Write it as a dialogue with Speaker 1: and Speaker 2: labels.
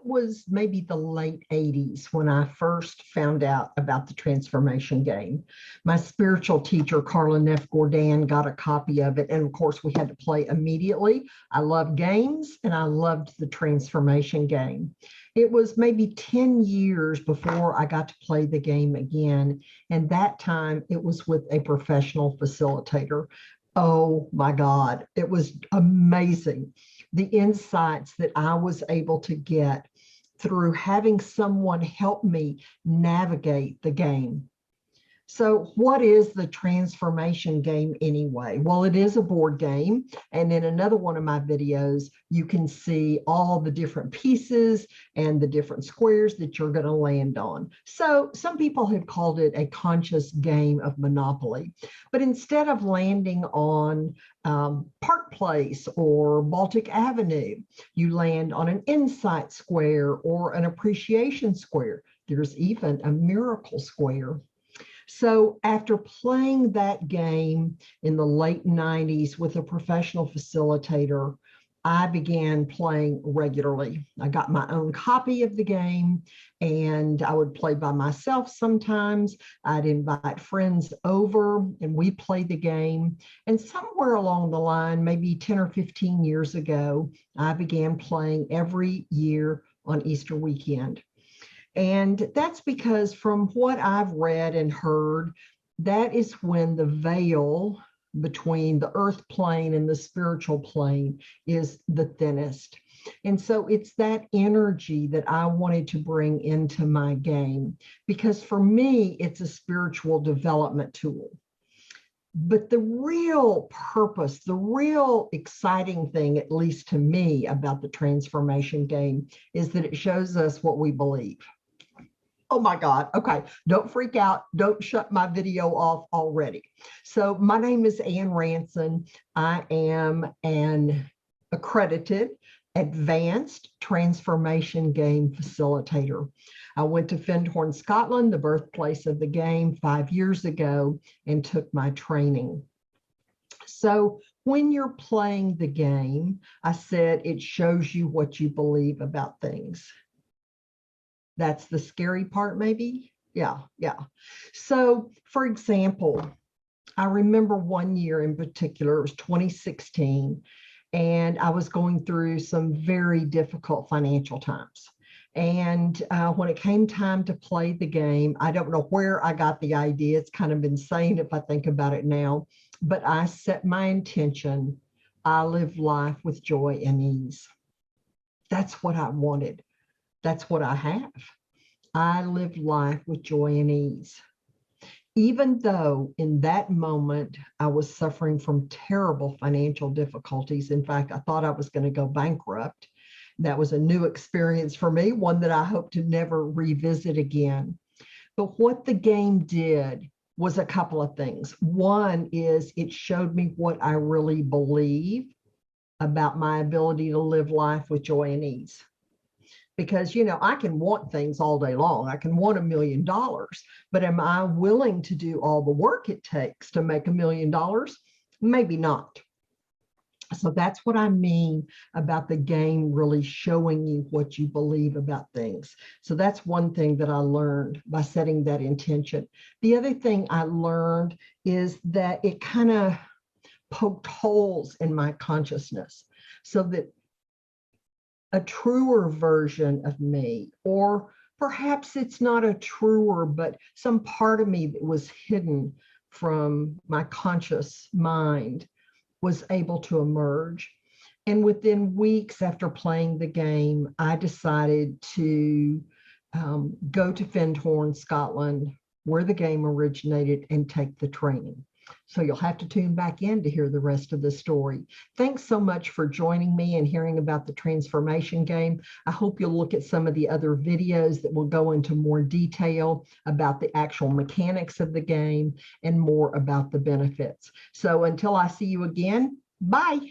Speaker 1: was maybe the late 80s when I first found out about the transformation game. My spiritual teacher, Carla Neff Gordon, got a copy of it. And of course, we had to play immediately. I love games and I loved the transformation game. It was maybe 10 years before I got to play the game again. And that time it was with a professional facilitator. Oh my God, it was amazing. The insights that I was able to get through having someone help me navigate the game. So what is the transformation game anyway? Well, it is a board game. And in another one of my videos, you can see all the different pieces and the different squares that you're going to land on. So some people have called it a conscious game of Monopoly. But instead of landing on Park Place or Baltic Avenue, you land on an insight square or an appreciation square. There's even a miracle square. So after playing that game in the late 90s with a professional facilitator, I began playing regularly. I got my own copy of the game and I would play by myself sometimes. I'd invite friends over and we'd play the game. And somewhere along the line, maybe 10 or 15 years ago, I began playing every year on Easter weekend. And that's because from what I've read and heard, that is when the veil between the earth plane and the spiritual plane is the thinnest. And so it's that energy that I wanted to bring into my game, because for me, it's a spiritual development tool. But the real purpose, the real exciting thing, at least to me, about the transformation game is that it shows us what we believe. Oh my God. Okay. Don't freak out. Don't shut my video off already. So my name is Ranson. I am an accredited advanced transformation game facilitator. I went to Findhorn, Scotland, the birthplace of the game, 5 years ago, and took my training. So when you're playing the game, I said it shows you what you believe about things. That's the scary part, maybe? Yeah. So, for example, I remember one year in particular, it was 2016, and I was going through some very difficult financial times. And when it came time to play the game, I don't know where I got the idea. It's kind of insane if I think about it now, but I set my intention. I live life with joy and ease. That's what I wanted. That's what I have. I live life with joy and ease. Even though in that moment, I was suffering from terrible financial difficulties. In fact, I thought I was going to go bankrupt. That was a new experience for me, one that I hope to never revisit again. But what the game did was a couple of things. One is it showed me what I really believe about my ability to live life with joy and ease. Because, you know, I can want things all day long. I can want $1 million, but am I willing to do all the work it takes to make $1 million? Maybe not. So that's what I mean about the game really showing you what you believe about things. So that's one thing that I learned by setting that intention. The other thing I learned is that it kind of poked holes in my consciousness so that a truer version of me, or perhaps it's not a truer, but some part of me that was hidden from my conscious mind was able to emerge. And within weeks after playing the game, I decided to go to Findhorn, Scotland, where the game originated, and take the training. So you'll have to tune back in to hear the rest of the story. Thanks so much for joining me and hearing about the transformation game. I hope you'll look at some of the other videos that will go into more detail about the actual mechanics of the game and more about the benefits. So until I see you again, bye.